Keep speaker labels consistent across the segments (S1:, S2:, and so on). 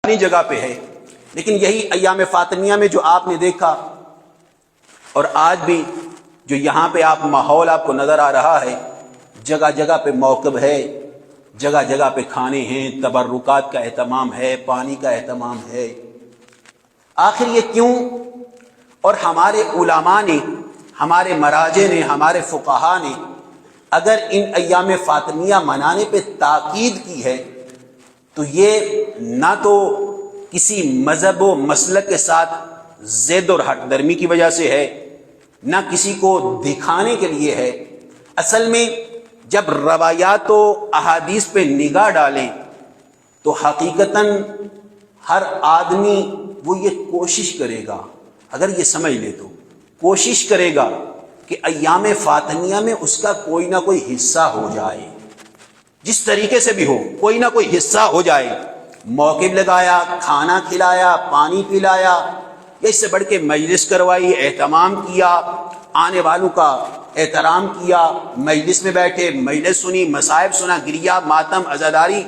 S1: اپنی جگہ پہ ہے، لیکن یہی ایام فاطمیہ میں جو آپ نے دیکھا اور آج بھی جو یہاں پہ ماحول آپ کو نظر آ رہا ہے، جگہ جگہ پہ موقف ہے، جگہ جگہ پہ کھانے ہیں، تبرکات کا اہتمام ہے، پانی کا اہتمام ہے۔ آخر یہ کیوں؟ اور ہمارے علماء نے، ہمارے مراجع نے، ہمارے فقہا نے اگر ان ایام فاطمیہ منانے پہ تاکید کی ہے تو یہ نہ تو کسی مذہب و مسلک کے ساتھ زید اور ہٹ درمی کی وجہ سے ہے، نہ کسی کو دکھانے کے لیے ہے۔ اصل میں جب روایات و احادیث پہ نگاہ ڈالیں تو حقیقتاً ہر آدمی وہ یہ کوشش کرے گا، اگر یہ سمجھ لے تو کوشش کرے گا کہ ایام فاطمیہ میں اس کا کوئی نہ کوئی حصہ ہو جائے، جس طریقے سے بھی ہو کوئی نہ کوئی حصہ ہو جائے۔ موقف لگایا، کھانا کھلایا، پانی پلایا، یا اس سے بڑھ کے مجلس کروائی، اہتمام کیا، آنے والوں کا احترام کیا، مجلس میں بیٹھے، مجلس سنی، مصائب سنا، گریہ ماتم عزاداری،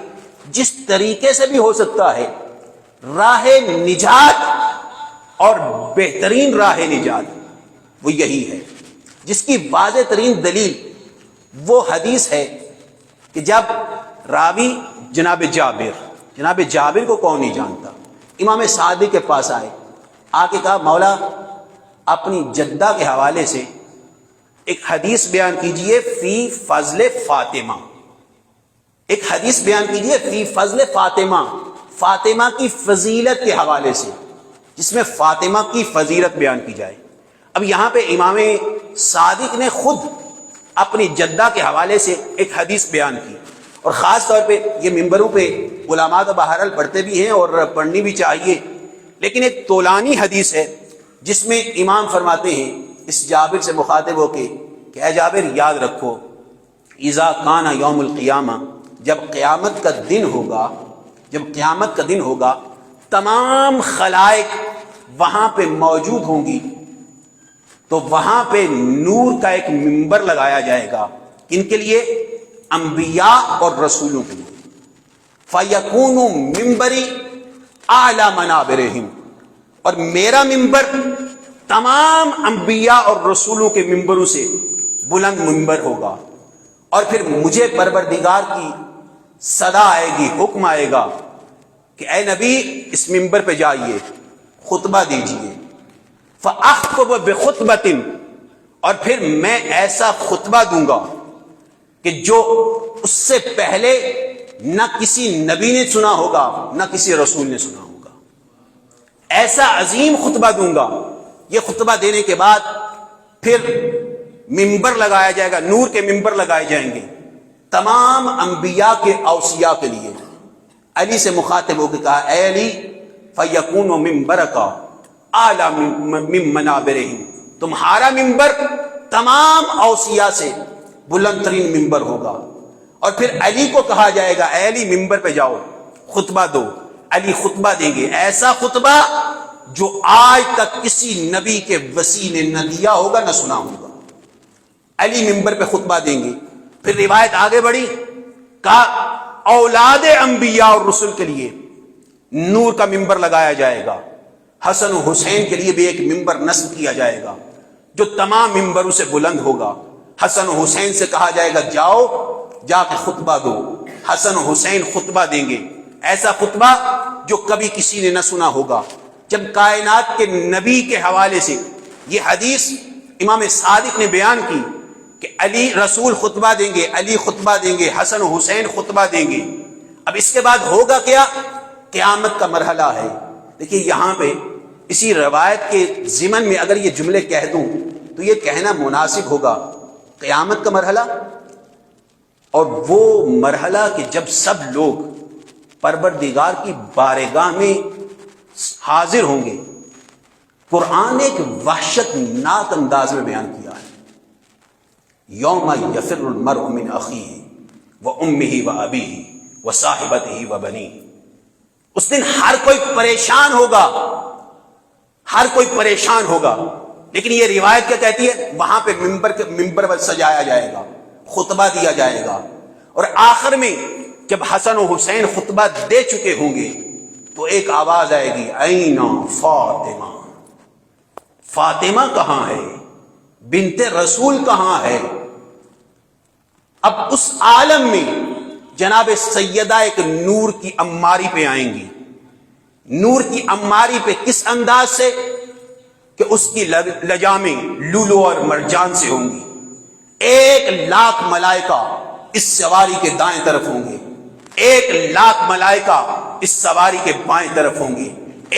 S1: جس طریقے سے بھی ہو سکتا ہے۔ راہ نجات اور بہترین راہ نجات وہ یہی ہے، جس کی واضح ترین دلیل وہ حدیث ہے کہ جب راوی جناب جابر کو کون نہیں جانتا، امام صادق کے پاس آئے، آ کے کہا مولا اپنی جدہ کے حوالے سے ایک حدیث بیان کیجئے فی فضل فاطمہ، ایک حدیث بیان کیجئے فی فضل فاطمہ، فاطمہ کی فضیلت کے حوالے سے، جس میں فاطمہ کی فضیلت بیان کی جائے۔ اب یہاں پہ امام صادق نے خود اپنی جدہ کے حوالے سے ایک حدیث بیان کی، اور خاص طور پہ یہ ممبروں پہ علماء تو بہرحال پڑھتے بھی ہیں اور پڑھنی بھی چاہیے، لیکن ایک طولانی حدیث ہے جس میں امام فرماتے ہیں اس جابر سے مخاطب ہو کے کہ اے جابر یاد رکھو، اذا کان یوم القیامہ، جب قیامت کا دن ہوگا تمام خلائق وہاں پہ موجود ہوں گی، تو وہاں پہ نور کا ایک ممبر لگایا جائے گا، کن کے لیے؟ انبیاء اور رسولوں کے لیے۔ فَيَكُونُ مِمْبَرِ أَعْلَى مَنَابِرِهِمْ، اور میرا ممبر تمام انبیاء اور رسولوں کے ممبروں سے بلند ممبر ہوگا، اور پھر مجھے پروردگار کی صدا آئے گی، حکم آئے گا کہ اے نبی اس ممبر پہ جائیے، خطبہ دیجئے۔ فَأَخْطُبُ بِخُطْبَةٍ، اور پھر میں ایسا خطبہ دوں گا کہ جو اس سے پہلے نہ کسی نبی نے سنا ہوگا نہ کسی رسول نے سنا ہوگا، ایسا عظیم خطبہ دوں گا۔ یہ خطبہ دینے کے بعد پھر ممبر لگایا جائے گا، نور کے ممبر لگائے جائیں گے تمام انبیاء کے اوصیاء کے لیے۔ علی سے مخاطب ہو کے کہا اے علی فَيَكُونُ مِمْبَرَكَ أَعْلَى مِن مَنَابِرِهِمْ، تمہارا ممبر تمام اوصیاء سے بلند ترین ممبر ہوگا۔ اور پھر علی کو کہا جائے گا اے علی ممبر پہ جاؤ، خطبہ دو۔ علی خطبہ دیں گے، ایسا خطبہ جو آج تک کسی نبی کے وسیع نے نہ دیا ہوگا نہ سنا ہوگا۔ علی ممبر پہ خطبہ دیں گے۔ پھر روایت آگے بڑھی، کہا اولاد انبیاء اور رسل کے لیے نور کا ممبر لگایا جائے گا، حسن و حسین کے لیے بھی ایک ممبر نصب کیا جائے گا جو تمام ممبروں سے بلند ہوگا۔ حسن و حسین سے کہا جائے گا جاؤ جا کے خطبہ دو، حسن و حسین خطبہ دیں گے، ایسا خطبہ جو کبھی کسی نے نہ سنا ہوگا۔ جب کائنات کے نبی کے حوالے سے یہ حدیث امام صادق نے بیان کی کہ علی رسول خطبہ دیں گے، علی خطبہ دیں گے، حسن و حسین خطبہ دیں گے، اب اس کے بعد ہوگا کیا؟ قیامت کا مرحلہ ہے۔ دیکھیے یہاں پہ اسی روایت کے ضمن میں اگر یہ جملے کہہ دوں تو یہ کہنا مناسب ہوگا، قیامت کا مرحلہ، اور وہ مرحلہ کہ جب سب لوگ پروردگار کی بارگاہ میں حاضر ہوں گے۔ قرآن نے ایک وحشت ناک انداز میں بیان کیا ہے، یوم یفر المرء من اخیہ وامہ وابیہ وصاحبتہ وبنیہ، اس دن ہر کوئی پریشان ہوگا، ہر کوئی پریشان ہوگا۔ لیکن یہ روایت کیا کہتی ہے؟ وہاں پہ ممبر پر سجایا جائے گا، خطبہ دیا جائے گا، اور آخر میں جب حسن و حسین خطبہ دے چکے ہوں گے تو ایک آواز آئے گی اینا فاطمہ، فاطمہ کہاں ہے، بنت رسول کہاں ہے؟ اب اس عالم میں جناب سیدہ ایک نور کی عماری پہ آئیں گی. نور کی عماری پہ کس انداز سے کہ اس کی لجامیں لولو اور مرجان سے ہوں گی. 1,00,000 ملائکہ اس سواری کے دائیں طرف ہوں گے، 1,00,000 ملائکہ اس سواری کے بائیں طرف ہوں گے،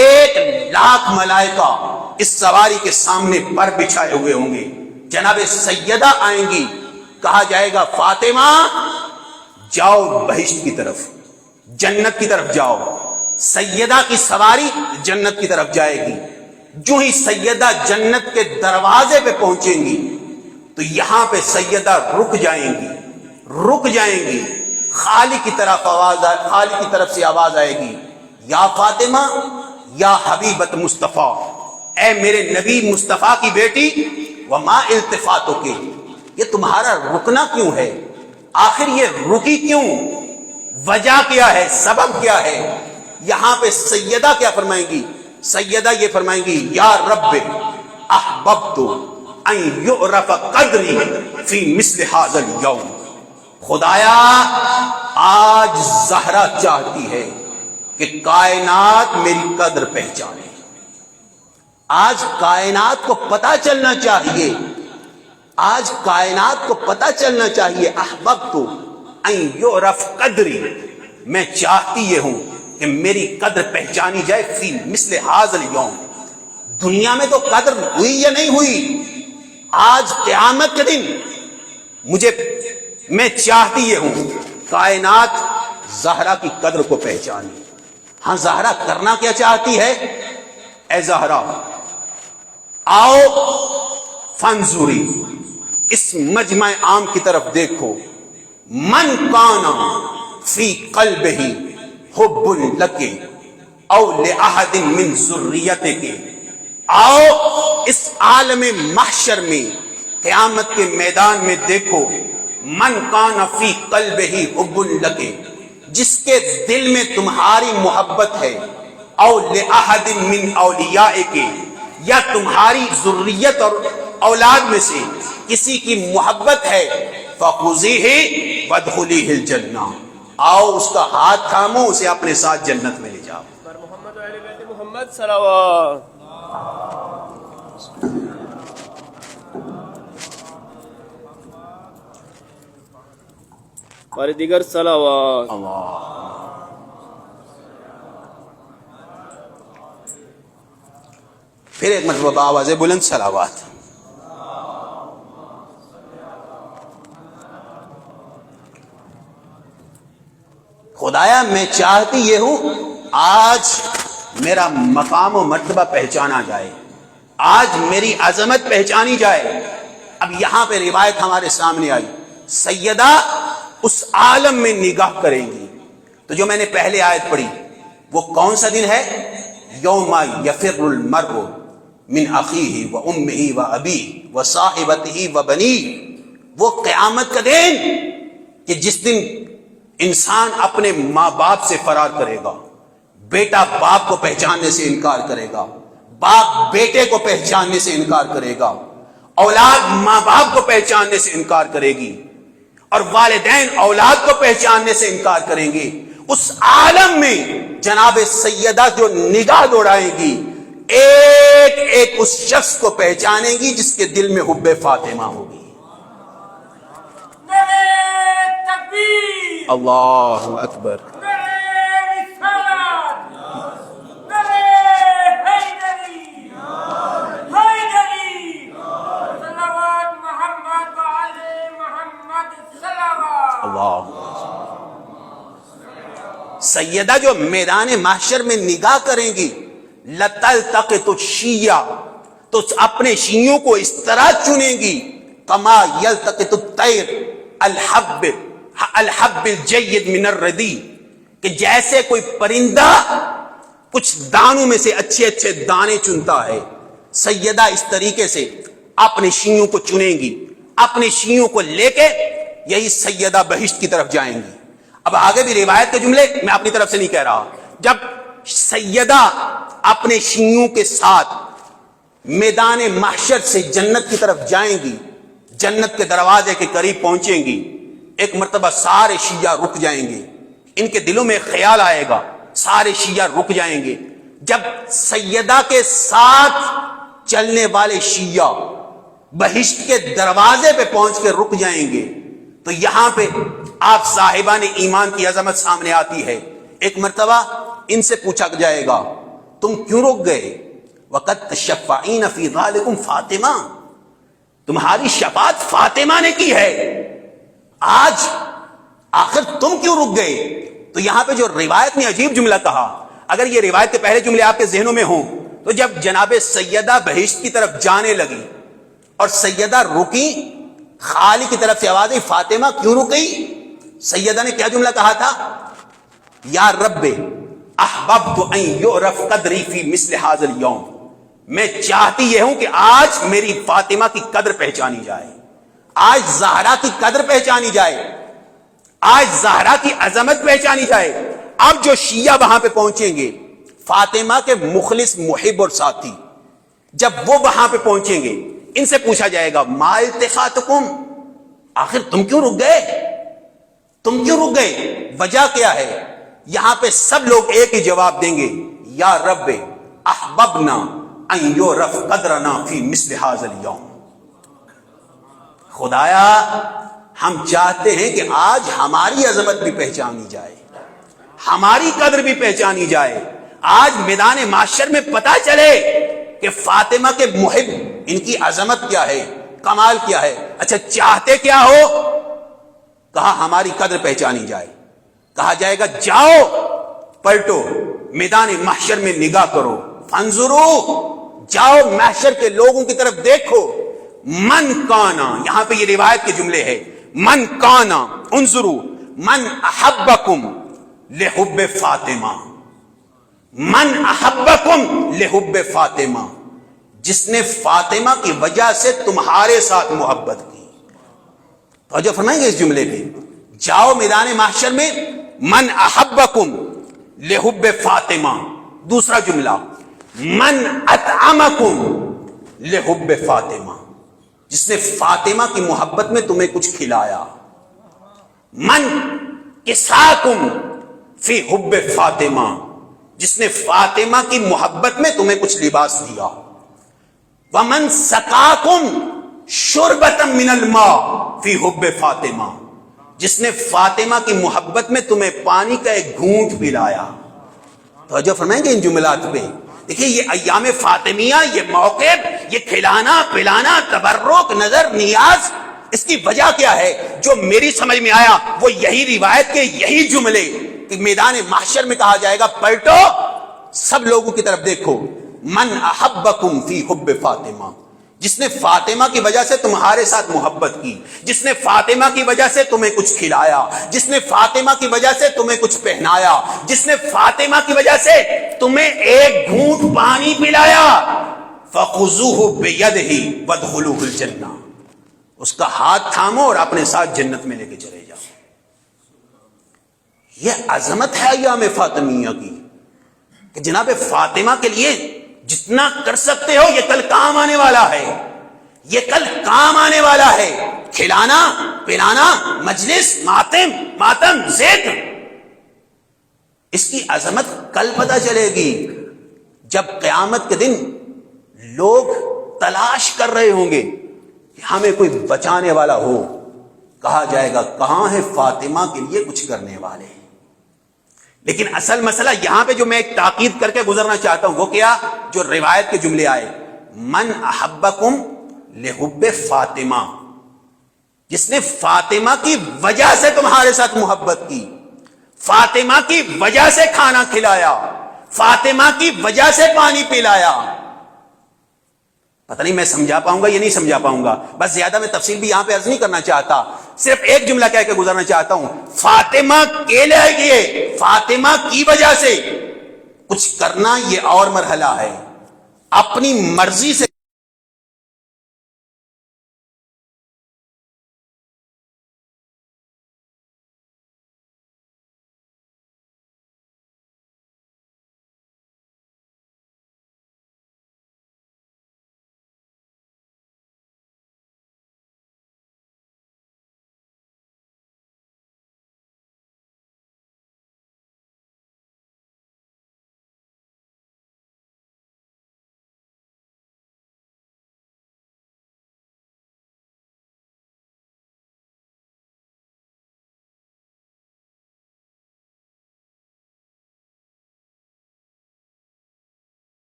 S1: 1,00,000 ملائکہ اس سواری کے سامنے پر بچھائے ہوئے ہوں گے. جناب سیدہ آئیں گی، کہا جائے گا فاطمہ جاؤ بہشت کی طرف، جنت کی طرف جاؤ. سیدہ کی سواری جنت کی طرف جائے گی. جو ہی سیدہ جنت کے دروازے پہ پہنچیں گی تو یہاں پہ سیدہ رک جائیں گی. خالق کی طرف سے آواز آئے گی، یا فاطمہ یا حبیبت مصطفیٰ، اے میرے نبی مصطفیٰ کی بیٹی، وما التفاتو کے، یہ تمہارا رکنا کیوں ہے؟ آخر یہ رکی کیوں؟ وجہ کیا ہے؟ سبب کیا ہے؟ یہاں پہ سیدہ کیا فرمائیں گی؟ سیدہ یہ فرمائیں گی، یا رب احببت ان یعرف قدری فی مثل ھذا اليوم. خدایا آج زہرا چاہتی ہے کہ کائنات میری قدر پہچانے. آج کائنات کو پتہ چلنا چاہیے، آج کائنات کو پتہ چلنا چاہیے. احببت ان یعرف قدری، میں چاہتی یہ ہوں کہ میری قدر پہچانی جائے فی مثل ھذا اليوم. دنیا میں تو قدر ہوئی یا نہیں ہوئی، آج قیامت کے دن میں چاہتی یہ ہوں کائنات زہرا کی قدر کو پہچانی. ہاں زہرا کرنا کیا چاہتی ہے؟ اے زہرا آؤ فانظری، اس مجمع عام کی طرف دیکھو. من کانا فی قلبہ حب لک او لأحد من ذریتک. آؤ اس عالم محشر میں، قیامت کے میدان میں دیکھو. من کان فی قلبہ حب لک، جس کے دل میں تمہاری محبت ہے، او لأحد من اولیائک، یا تمہاری ذریت اور اولاد میں سے کسی کی محبت ہے، فخذیہ وادخلیہ الجنہ، آؤ اس کا ہاتھ تھامو، اسے اپنے ساتھ جنت میں لے جاؤ.
S2: محمد و اہل بیت محمد صلوات. اور دیگر صلوات.
S1: پھر ایک مرتبہ آواز بلند صلوات. خدایا میں چاہتی یہ ہوں آج میرا مقام و مرتبہ پہچانا جائے، آج میری عظمت پہچانی جائے. اب یہاں پہ روایت ہمارے سامنے آئی، سیدہ اس عالم میں نگاہ کریں گی. تو جو میں نے پہلے آیت پڑھی وہ کون سا دن ہے؟ یوم یفر المرء من اخیہ و امہ و ابیہ و صاحبتہ و بنیہ. وہ قیامت کا دن کہ جس دن انسان اپنے ماں باپ سے فرار کرے گا، بیٹا باپ کو پہچاننے سے انکار کرے گا، باپ بیٹے کو پہچاننے سے انکار کرے گا، اولاد ماں باپ کو پہچاننے سے انکار کرے گی، اور والدین اولاد کو پہچاننے سے انکار کریں گے. اس عالم میں جناب سیدہ جو نگاہ دوڑائیں گی، ایک ایک اس شخص کو پہچانیں گی جس کے دل میں حب فاطمہ ہوگی. اللہ اکبر. سیدہ جو میدان محشر میں نگاہ کریں گی، لتلتقط الشیع، تو اپنے شیعوں کو اس طرح چنیں گی، کما یلتقط الطیر الحب الجید من الردی، کہ جیسے کوئی پرندہ کچھ دانوں میں سے اچھے اچھے دانے چنتا ہے، سیدہ اس طریقے سے اپنے شیعوں کو چنیں گی. اپنے شیعوں کو لے کے یہی سیدہ بہشت کی طرف جائیں گی. اب آگے بھی روایت کے جملے میں اپنی طرف سے نہیں کہہ رہا. جب سیدہ اپنے شیعوں کے ساتھ میدان محشر سے جنت کی طرف جائیں گی، جنت کے دروازے کے قریب پہنچیں گی، ایک مرتبہ سارے شیعہ رک جائیں گے، ان کے دلوں میں خیال آئے گا، سارے شیعہ رک جائیں گے۔ جب سیدہ کے ساتھ چلنے والے شیعہ بہشت کے دروازے پہ پہنچ کے رک جائیں گے تو یہاں پہ آپ صاحبان ایمان کی عظمت سامنے آتی ہے۔ ایک مرتبہ ان سے پوچھا جائے گا تم کیوں رک گئے؟ وقت تشفعین فی ذالکم فاطمہ، تمہاری شفاعت فاطمہ نے کی ہے، آج آخر تم کیوں رک گئے؟ تو یہاں پہ جو روایت نے عجیب جملہ کہا، اگر یہ روایت کے پہلے جملے آپ کے ذہنوں میں ہوں تو جب جناب سیدہ بہشت کی طرف جانے لگی اور سیدہ رکی، خالی کی طرف سے آواز آئی فاطمہ کیوں رکی؟ سیدہ نے کیا جملہ کہا تھا؟ یا رب احببت ان یعرف قدری فی مثل ھذا اليوم، میں چاہتی یہ ہوں کہ آج میری فاطمہ کی قدر پہچانی جائے، آج زہرا کی قدر پہچانی جائے، آج زہرا کی عظمت پہچانی جائے۔ اب جو شیعہ وہاں پہ پہنچیں گے، فاطمہ کے مخلص محب اور ساتھی، جب وہ وہاں پہ پہنچیں گے ان سے پوچھا جائے گا ما التفاتکم، آخر تم کیوں رک گئے؟ تم کیوں رک گئے؟ وجہ کیا ہے؟ یہاں پہ سب لوگ ایک ہی جواب دیں گے یا رب احببنا ان یعرف قدرنا فی مثل ھذا اليوم، خدایا ہم چاہتے ہیں کہ آج ہماری عظمت بھی پہچانی جائے، ہماری قدر بھی پہچانی جائے، آج میدان محشر میں پتہ چلے کہ فاطمہ کے محب ان کی عظمت کیا ہے، کمال کیا ہے۔ اچھا چاہتے کیا ہو؟ کہا ہماری قدر پہچانی جائے۔ کہا جائے گا جاؤ پلٹو میدان محشر میں نگاہ کرو، فانظروا، جاؤ محشر کے لوگوں کی طرف دیکھو، من کانا، یہاں پہ یہ روایت کے جملے ہے، من کانا انظروا من احبکم لحب فاطمہ، من احبکم لحب فاطمہ، جس نے فاطمہ کی وجہ سے تمہارے ساتھ محبت کی۔ توجہ فرمائیں گے اس جملے پہ، جاؤ میدان محشر میں من احبکم لحب فاطمہ۔ دوسرا جملہ من اطعمکم لحب فاطمہ، جس نے فاطمہ کی محبت میں تمہیں کچھ کھلایا۔ من کساکم فی حب فاطمہ، جس نے فاطمہ کی محبت میں تمہیں کچھ لباس دیا۔ ومن سقاکم شربۃ من الماء فی حب فاطمہ، جس نے فاطمہ کی محبت میں تمہیں پانی کا ایک گھونٹ پلایا۔ توجہ فرمائیں گے ان جملات پہ۔ دیکھیے یہ ایام فاطمیہ، یہ موقف، یہ کھلانا پلانا، تبرک، نظر نیاز، اس کی وجہ کیا ہے؟ جو میری سمجھ میں آیا وہ یہی روایت کے یہی جملے کہ میدان محشر میں کہا جائے گا پلٹو سب لوگوں کی طرف دیکھو، من احبکم فی حب فاطمہ، جس نے فاطمہ کی وجہ سے تمہارے ساتھ محبت کی، جس نے فاطمہ کی وجہ سے تمہیں کچھ کھلایا، جس نے فاطمہ کی وجہ سے تمہیں کچھ پہنایا، جس نے فاطمہ کی وجہ سے تمہیں ایک گھونٹ پانی پلایا، فخذوہ بیدہ وادخلوہ الجنہ، اس کا ہاتھ تھامو اور اپنے ساتھ جنت میں لے کے چلے جاؤ۔ یہ عظمت ہے ایام فاطمیہ کی کہ جناب فاطمہ کے لیے جتنا کر سکتے ہو یہ کل کام آنے والا ہے، یہ کل کام آنے والا ہے۔ کھلانا پلانا، مجلس، ماتم، ذکر، اس کی عظمت کل پتہ چلے گی جب قیامت کے دن لوگ تلاش کر رہے ہوں گے کہ ہمیں کوئی بچانے والا ہو۔ کہا جائے گا کہاں ہے فاطمہ کے لیے کچھ کرنے والے؟ لیکن اصل مسئلہ یہاں پہ جو میں ایک تاکید کر کے گزرنا چاہتا ہوں وہ کیا؟ جو روایت کے جملے آئے، من احبکم لحب فاطمہ، جس نے فاطمہ کی وجہ سے تمہارے ساتھ محبت کی، فاطمہ کی وجہ سے کھانا کھلایا، فاطمہ کی وجہ سے پانی پلایا۔ پتہ نہیں میں سمجھا پاؤں گا یا نہیں سمجھا پاؤں گا، بس زیادہ میں تفصیل بھی یہاں پہ عرض نہیں کرنا چاہتا، صرف ایک جملہ کہہ کے گزرنا چاہتا ہوں، فاطمہ کے لیے، فاطمہ کی وجہ سے کچھ کرنا یہ اور مرحلہ ہے، اپنی مرضی سے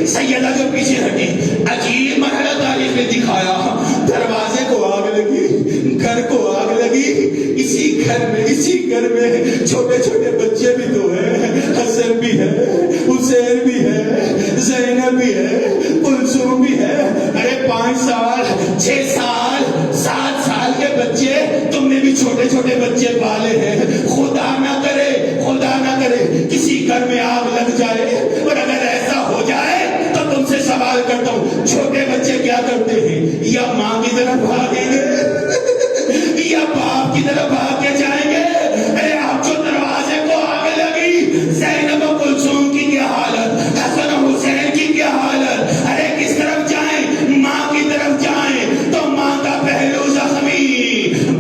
S3: سیدہ جو پیچھے ہٹی، عجیب مرحلہ تاریخ نے دکھایا. دروازے کو آگ لگی، گھر کو آگ لگی. اسی گھر میں چھوٹے چھوٹے بچے بھی تو ہیں. حسن بھی ہے، حسین بھی ہے، زینب بھی ہے، کلثوم بھی ہے. ارے 5 سال 6 سال 7 سال کے بچے، تم نے بھی چھوٹے چھوٹے بچے پالے ہیں. خدا نہ کرے کسی گھر میں آگ لگ جائے. اور اگر ایسا ہو جائے تو تم سے سوال کرتا ہوں، چھوٹے بچے کیا کرتے ہیں؟ یا ماں کی طرف بھاگیں گے یا باپ کی طرف بھاگ کے جائیں گے؟ ارے آپ جو دروازے کو آگ لگی، زینب و کلثوم کی کیا حالت، حسن و حسین کی کیا حالت. ارے کس طرف جائیں؟ ماں کی طرف جائیں تو ماں کا پہلو زخمی،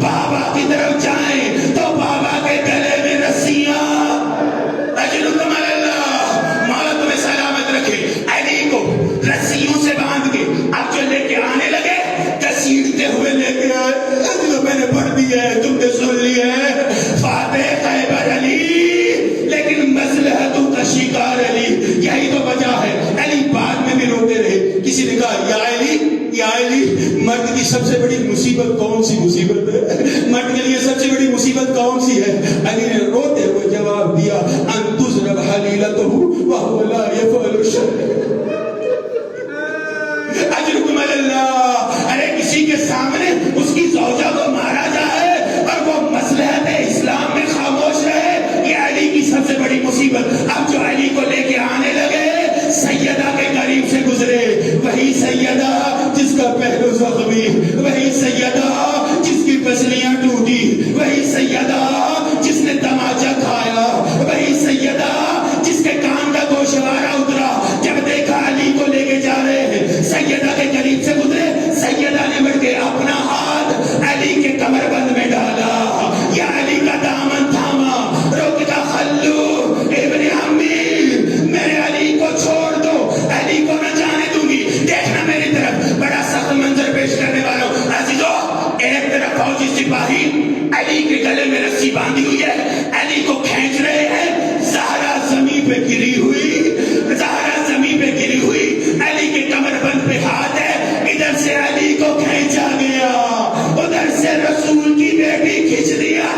S3: بابا کی طرف جائیں تو بابا کے گلے میں رسیاں. اجرکم اللہ، مولا تمہیں سلامت رکھے. علی کو رسیوں سے باندھ کے اب جو لے کے آنے لگے، گھسیٹتے ہوئے لے کے آئے. جو میں نے پڑھ دی ہے، تم نے سن لی ہے، فاتح خیبر علی، لیکن مصلحتوں کا شکار علی. یہی تو وجہ ہے. علی بعد میں بھی روتے رہے. کسی نے کہا یا علی، مرد کی سب سے بڑی مصیبت کون سی مصیبت ہے؟ مرد کے لیے سب سے بڑی مصیبت کون سی ہے؟ علی نے روتے ہوئے جواب دیا، ان تضرب حلیلتہ وهو لا يفعل شيئا. اجرکم اللہ. ارے کسی کے سامنے اس کی زوجہ کو مارا جائے اور وہ مصلحت اسلام میں خاموش رہے، یہ علی کی سب سے بڑی مصیبت. اب جو علی کو لے کے آنے لگے، سیدہ کے قریب سے گزرے. وہی سیدہ جس کا پہلو زخمی، وہی سیدہ جس کی پسلیاں ٹوٹی، وہی سیدہ جس نے تماچا کھایا، وہی سیدہ جس کے کان کا گوشوارہ اترا جب دیکھا علی کو لے کے جا رہے ہیں. سیدہ کے قریب سے گزرے. سیدہ نے بڑھ کے اپنا ہاتھ علی کے کمر بند میں ڈالا، یا علی کا دامن تھاما، روک کا خلو ابن عمی، میرے علی کو چھوڑ دو، علی کو نہ جانے دوں گی. دیکھنا میری طرف، بڑا سخت منظر پیش کرنے والوں. عزیزو، ایک طرف فوجی سپاہی علی کے گلے میں رسی باندھی ہوئی ہے، علی کو کھینچ رہے ہیں. زہرا زمین پہ گری ہوئی، علی کے کمر بند پہ ہاتھ ہے. ادھر سے علی کو کھینچا گیا، ادھر سے رسول کی بیٹی کھینچ دیا.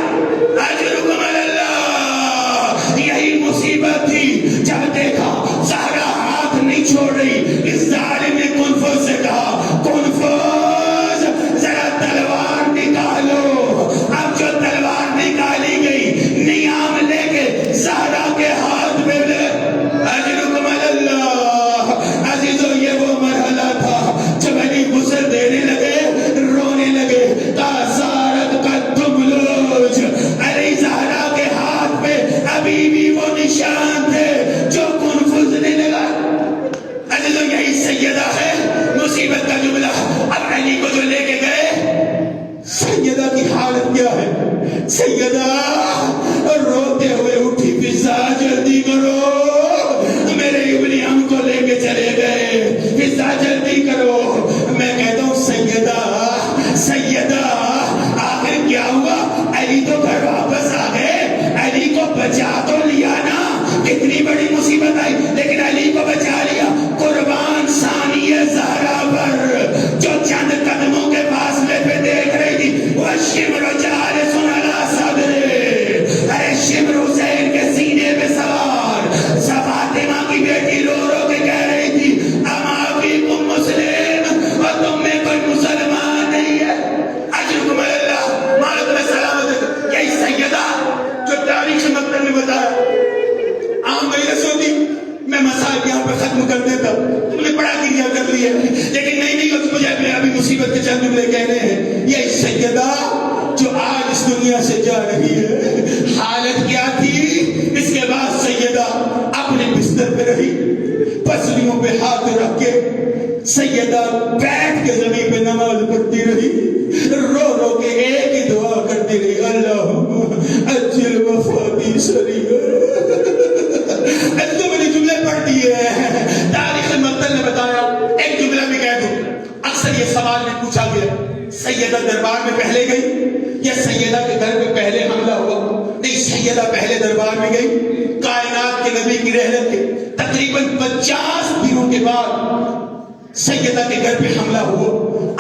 S3: اجرکم اللہ. یہی مصیبت تھی. جب دیکھا زہرا ہاتھ نہیں چھوڑ رہی، اس ظالم نے کنفوز سے کہا، کنفوز ذرا تلوار نکالو. اب جو تلوار نکالی گئی، نیام لے کے زہرا کے ہاتھ میں لے. اجرکم اللہ. عزیزو، یہ وہ مرحلہ تھا جب علی غسل دینے لگے، رونے لگے. تازارت کا دملوج، علی زہرا کے ہاتھ پہ ابھی بھی وہ نشان تھے جو کنفوزنے لگا. عزیزو، یہی سیدہ ہے. مصیبت کا جملہ. اب علی کو جو لے کے گئے، سیدہ کی حالت کیا ہے؟ سیدہ روتے ہوئے اٹھی، فضا جلدی کرو، میرے ابن ہم کو لے کے چلے گئے، فضا جلدی کرو. میں کہتا ہوں سیدہ آخر کیا ہوا؟ علی تو گھر واپس آ گئے، علی کو بچا تو لیا نا. کتنی بڑی مصیبت آئی لیکن علی کو بچا لیا. قربان ثانیہ زہرا پر جو چند قدموں کے فاصلے پہ دیکھ رہی تھی، وہ شمر جالس علی صدرہ. ارے شمر حسین کے سینے پہ سوار. فاطمہ کی بیٹی رو رو کے کہہ رہی تھی، اما فیکم مسلم، اور تم میں کوئی مسلمان نہیں ہے. اجرکم اللہ. مولا تمہیں سلامت رکھے. یہی سیدہ جو تاریخ مکتب میں بتایا. عام مجلس ہوتی، میں مسائل یہاں پہ ختم کر دیتا، تم نے بڑا گریہ کر لیا، لیکن نہیں مجھے ابھی مصیبت کے چند جملے کہنے ہیں. یہ سیدہ جو آج اس دنیا سے جا رہی ہے، حالت کیا تھی؟ اس کے بعد سیدہ اپنے بستر پہ رہی، پسلیوں پہ ہاتھ رکھ کے سیدہ بیٹھ کے زمین پہ نماز پڑھتی رہی، رو رو کے ایک ہی دعا کرتی رہی، اللہم اجل وفاتی سریع. تو میں نے جملے پڑھ دیے ہیں. تاریخ مقتل نے بتایا. ایک جملہ بھی کہہ دوں. اکثر یہ سوال میں پوچھا گیا، سیدہ دربار میں پہلے گئی یا سیدہ کے گھر پہ پہلے حملہ ہوا؟ نہیں، سیدہ پہلے دربار میں گئی. کائنات کے نبی کی رحلت کے تقریباً 50 دنوں کے بعد سیدہ کے گھر پہ حملہ ہوا۔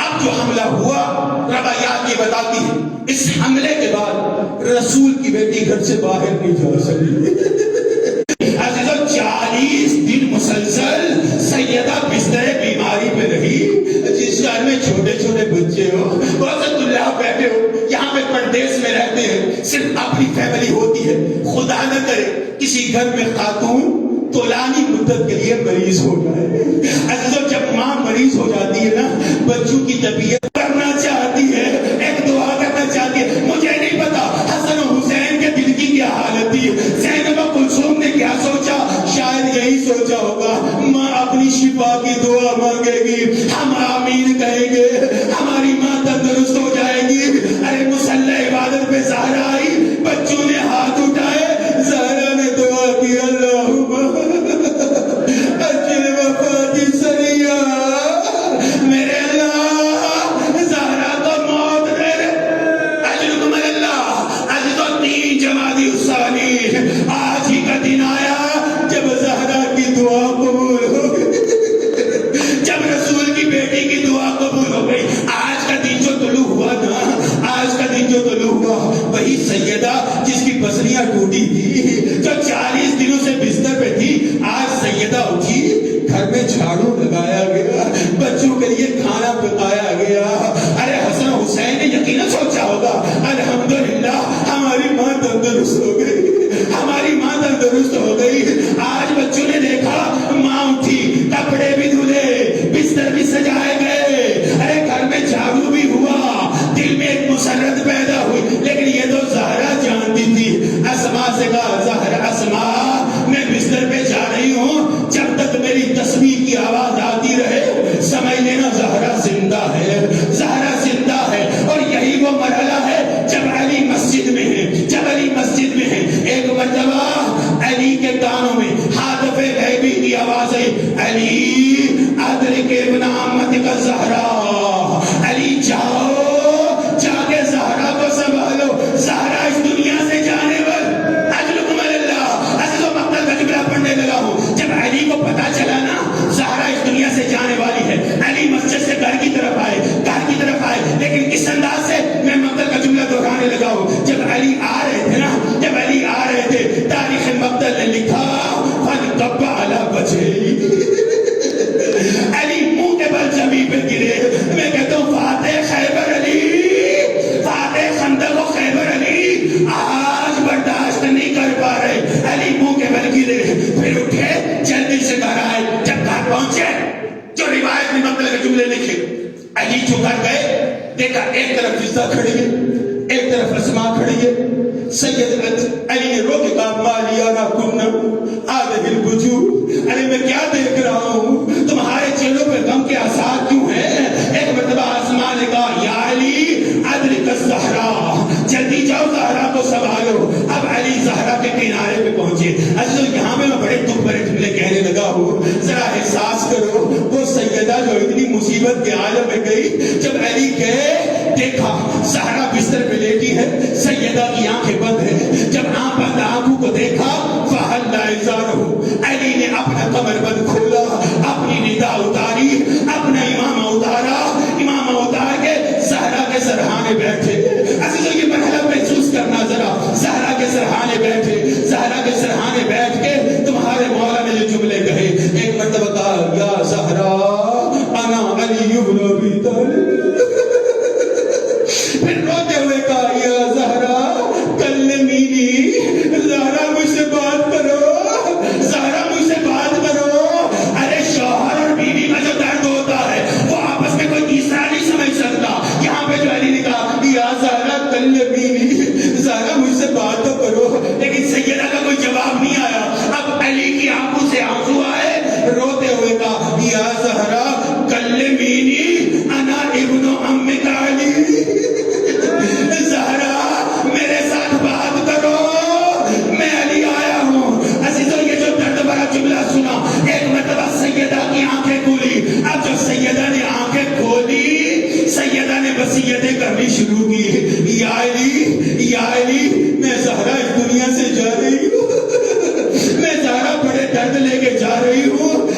S3: اب جو حملہ ہوا روایات یہ بتاتی ہے اس حملے کے بعد رسول کی بیٹی گھر سے باہر نہیں جا سکی۔ عزیزو 40 دن مسلسل سیدہ بستر بیماری پہ رہی۔ جس گھر میں چھوٹے چھوٹے بچے ہو، بہت سے دلہا بیٹھے ہو، یہاں پہ پردیس میں رہتے ہیں، صرف اپنی فیملی ہوتی ہے، خدا نہ کرے کسی گھر میں خاتون طولانی مدت کے لیے مریض ہو جائے۔ عزیزو جب ماں مریض ہو جاتی ہے نا، بچوں کی طبیعت کرنا چاہتی ہے، ایک دعا کرنا چاہتی ہے۔ مجھے نہیں پتا حسن و حسین کے دل کی کیا حالت تھی، زینب و کلثوم نے کیا سوچا، شاید یہی سوچا ہوگا ماں اپنی شفا کی دعا مانگے گی، ہم آمین کہیں گے، ہماری ماں تندرست ہو جائے گی۔ ارے مسلح عبادت پہ زہرا آئی، بچوں نے ہاتھ اٹھائے، زہرا نے دعا کی، اللہم اجل وفاتی سریہ، میرے اللہ زہرا کو موت دے دے، اجلکم اللہ۔ عزیزو 3 جمادی الثانی، آج ہی کا دن آیا جب زہرا کی دعا قبول ہو گئی، جب رسول کی بیٹی کی دعا قبول ہو گئی۔ آج کا دن جو طلوع ہوا نا، آج کا دن جو طلوع ہوا، وہی سیدہ جس کی پسلیاں ٹوٹی تھی، جو 40 دنوں سے بستر پہ تھی، آج سیدہ اٹھی، گھر میں جھاڑو لگایا گیا، بچوں کے لیے کھانا پکایا گیا۔ ارے حسن حسین نے یقیناً سوچا ہوگا الحمدللہ ہماری ماں تندرست ہو گئی، ہماری ماں تندرست ہو گئی۔ آج بچوں نے دیکھا ماں اٹھی، کپڑے بھی دھلے، بستر بھی سجائے گئے، ارے گھر میں جھاڑو بھی ہوا، دل میں ایک مسرت پیدا ہوئی۔ لیکن یہ تو زہرا جانتی تھی، اسما سے کہا زہرا، اسما میں بستر پہ جا رہی ہوں، جب تک میری تسبیح کی آواز آتی رہے سمجھ لینا زہرا زندہ ہے، زہرا زندہ ہے۔ اور یہی وہ مرحلہ ہے جب علی مسجد میں ہے، جب علی مسجد میں ہے۔ ایک مرتبہ علی کے کانوں میں حاطف غیبی کی آواز آئی، علی ادرک ابن عمتک الزہرا، علی جاؤ جا کے زہرا کو سنبھالو، زہرا اس دنیا سے جانے والی، اجلکم اللہ۔ عزیزو مقتل کا جملہ پڑھنے لگا ہوں، جب علی کو پتا چلا نا زہرا اس دنیا سے جانے والی ہے، علی مسجد سے گھر کی طرف آئے، گھر کی طرف آئے، لیکن کس انداز سے میں مقتل کا جملہ دہرانے لگا ہوں۔ جب علی آ رہے تھے نا، جب علی آ رہے تھے، تاریخ مقتل نے لکھا فَانْقَبَّ عَلَى وَجْهِهِ، علی منہ کے بل زمین پہ گرے۔ میں کہتا ہوں فاتح خیبر علی، فاتح خندق و خیبر علی آج برداشت نہیں کر پا رہے، علی منہ کے بل گرے، پھر اٹھے جلدی سے گھر آئے۔ جب گھر پہنچے جو روایت میں مقتل کے جملے لکھے، علی جو گھر گئے دیکھا ایک طرف فضہ کھڑی ہے، ایک طرف اسما کھڑی ہے۔ سید علی نے رو کے کہا مالی انا کننا هذه الوجوه، علی میں کیا دیکھ رہا ہوں، تمہارے چہروں پہ غم کے آثار کیوں ہیں؟ ایک مرتبہ اسما نے کہا یا علی ادرک الزہرا، جلدی جاؤ زہرا کو سنبھالو۔ اب علی زہرا کے کنارے پہ پہنچے۔ عزیزو یہاں میں بڑے دکھ بھرے جملے کہنے لگا ہوں، ذرا احساس کرو وہ سیدہ جو اتنی مصیبت کے عالم میں گئی، جب علی گئے دیکھا زہرا بستر پہ لیٹی ہے، سیدہ کی آنکھیں بند ہیں۔ جب بند آنکھوں کو دیکھا فَحَلَّ إِزَارَهُ، علی نے اپنا کمر بند کھولا، اپنی ندا اتاری، اپنا امامہ اتارا، امامہ اتار کے زہرا کے سرہانے بیٹھے۔ عزیزو یہ مرحلہ محسوس کرنا ذرا، زہرا کے سرہانے بیٹھے، زہرا کے سرہانے بیٹھ کے تمہارے مولا نے جو جملے کہے، ایک مرتبہ کہا یا زہرا انا علی بن ابی طالب، پھر روتے ہوئے کہا یا زہرا کلمینی، زہرا مجھ سے بات کرو، زہرا مجھ سے بات کرو۔ ارے شوہر اور بیوی کا جو درد ہوتا ہے وہ آپس میں کوئی تیسرا نہیں سمجھ سکتا۔ یہاں پہ جو علی نے کہا یا زہرا کلمینی، زہرا مجھ سے بات تو کرو، لیکن سیدہ کا کوئی جواب نہیں آیا۔ اب علی کی آنکھوں سے آنسو آئے، روتے ہوئے کہا یا زہرا کلمینی انا ابن عمک علی، زہرا میرے ساتھ بات کرو، میں علی آیا ہوں۔ عزیزو یہ جو درد بھرا جملہ سنا، ایک مرتبہ سیدہ کی آنکھیں کھولی۔ اب جب سیدہ نے آنکھیں کھولی، سیدہ نے وصیتیں کرنی شروع کی، یا علی میں زہرا اس دنیا سے جا رہی ہوں، میں زہرا بڑے درد لے کے جا رہی ہوں،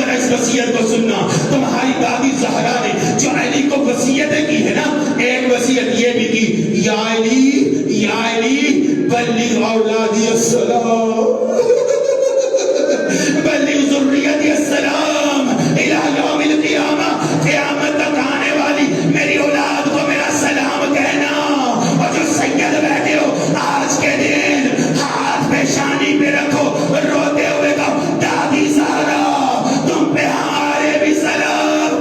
S3: ذرا اس وصیت کو سننا. تمہاری دادی زہرا نے جو علی کو وصیتیں کی ہے نا, ایک وصیت یہ بھی کی, یا علی بلغ اولادی السلام بلغ ذریتی السلام الى یوم القیامہ, قیامت تک آنے والی میری اولاد کو میرا سلام کہنا. اور جو سید بیٹھے ہو آج کے دن ہاتھ پیشانی پہ رکھو, روتے ہوئے کہو دادی زہرا تم پہ ہمارے بھی سلام,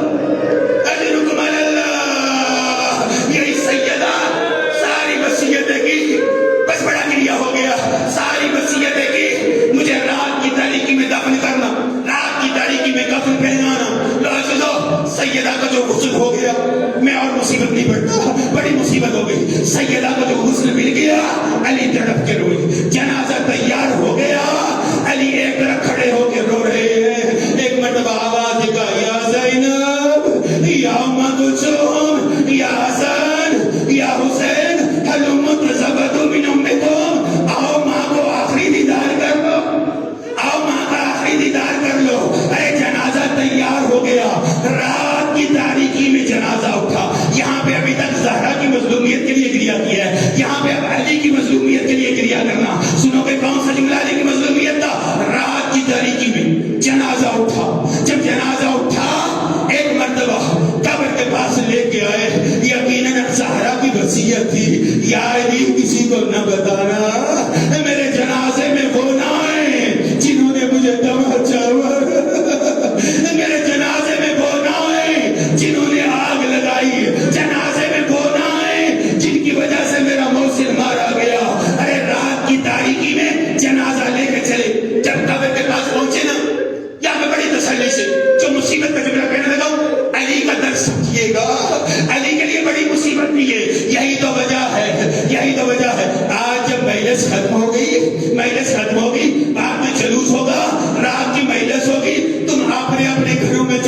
S3: اجرکم علی اللہ. یہی سیدہ ساری وصیتیں کی, بس بڑا گریا ہو گیا, ساری وصیتیں کی, مجھے رات کی تاریکی میں دفن کرنا, رات کی تاریکی میں کفن پہنانا. سیدہ کا جو غسل ہو گیا, میں اور مصیبت نہیں پڑتا, بڑی مصیبت ہو گئی. سیدہ کا جو غسل مل گیا, علی تڑپ کے روئے. جنازہ تیار ہو گیا, علی ایک طرف کھڑے ہو کے رو رہے ہیں. ایک مرتبہ آواز کا, یا زینب یا ام کلثوم یا حسن یا حسین ہلم تزودوا من امکم, آؤ ماں کو آخری دیدار کر لو, آؤ ماں کا آخری دیدار کر لو. ارے جنازہ تیار ہو گیا, رات کی تاریکی میں جنازہ اٹھا. یہاں پہ ابھی تک زہرا کی مظلومیت کے لیے گریا کیا ہے, یہاں پہ اب علی کی مظلومیت کے لیے گریا کرنا. سنو کہ کون سا جملہ علی کی مظلومیت تھا. رات کی تاریکی میں جنازہ اٹھا. جب جنازہ اٹھا ایک مرتبہ قبر کے پاس لے کے آئے, یقیناً زہرا کی وصیت تھی, یا علی کسی کو نہ بتانا, میرے جنازے میں وہ نہ آئے جنہوں نے مجھے تماچا, میرے جنازے میں وہ نہ آئے جنہوں نے آگ لگائی, جنازے میں وہ نہ آئے جن کی وجہ سے میرا محسن مارا گیا. ارے رات کی تاریکی میں جنازہ لے کے چلے. جب قبر کے پاس پہنچے نا, یہاں پہ بڑی تسلی سے جو مصیبت کا جملہ کہنے لگا, علی کا درد سمجھیے گا, علی کے لیے بڑی مصیبت نہیں ہے. یہی تو وجہ ہے, یہی تو وجہ ہے. آج جب مجلس ختم ہو گئی, مجلس ختم ہوگی, بعد میں جلوس ہوگا, رات کی مجلس ہوگی, تم اپنے اپنے گھروں میں